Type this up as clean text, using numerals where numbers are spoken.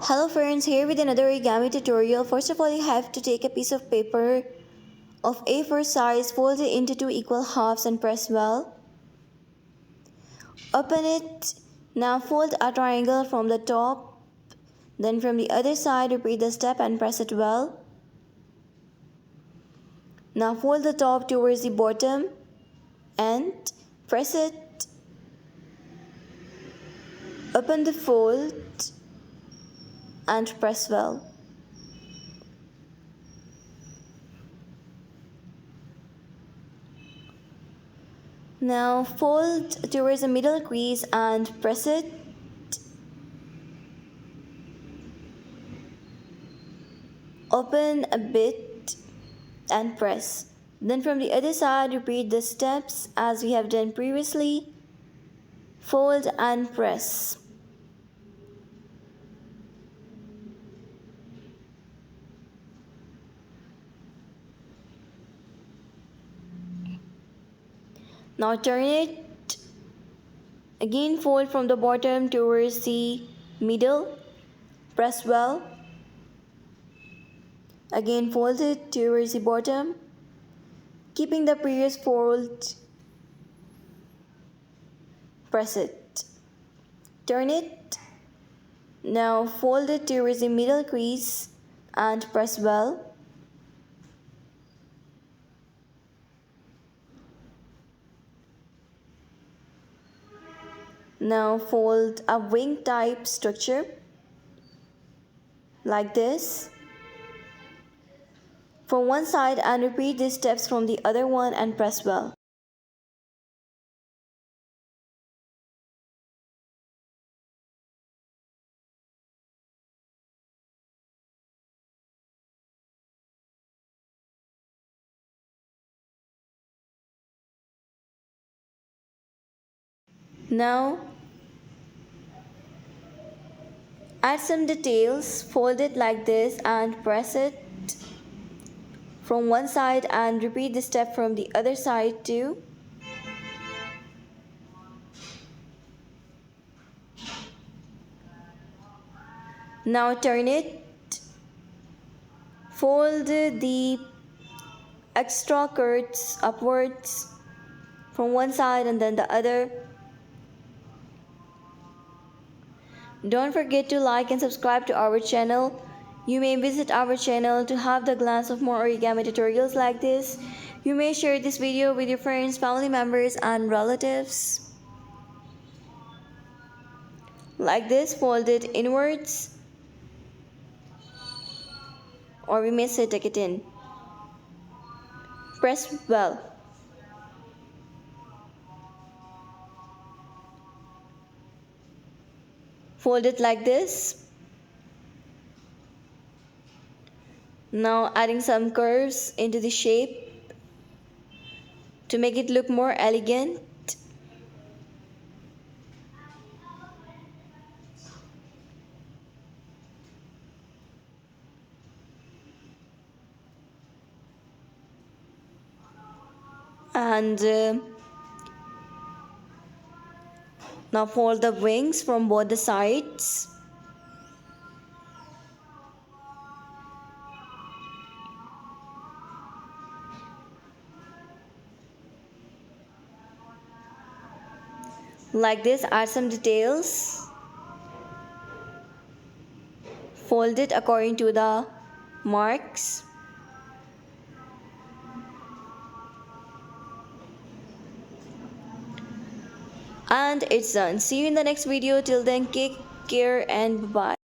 Hello friends, here with another origami tutorial. First of all, you have to take a piece of paper of A4 size, fold it into two equal halves and press well. Open it. Now fold a triangle from the top. Then from the other side, repeat the step and press it well. Now fold the top towards the bottom and press it. Open the fold and press well. Now fold towards the middle crease and press it. Open a bit and press. Then from the other side, repeat the steps as we have done previously. Fold and press. Now turn it. Again fold from the bottom towards the middle. Press well. Again fold it towards the bottom. Keeping the previous fold. Press it. Turn it. Now fold it towards the middle crease and press well. Now fold a wing type structure like this from one side and repeat these steps from the other one and press well. Now add some details, fold it like this and press it from one side and repeat the step from the other side too. Now turn it, fold the extra curves upwards from one side and then the other. Don't forget to like and subscribe to our channel. You may visit our channel to have the glance of more origami tutorials like this. You may share this video with your friends, family members and relatives. Like this, fold it inwards, or we may say tuck it in. Press well. Fold it like this. Now adding some curves into the shape to make it look more elegant. And now fold the wings from both the sides. Like this, add some details. Fold it according to the marks. And it's done. See you in the next video. Till then, take care and bye.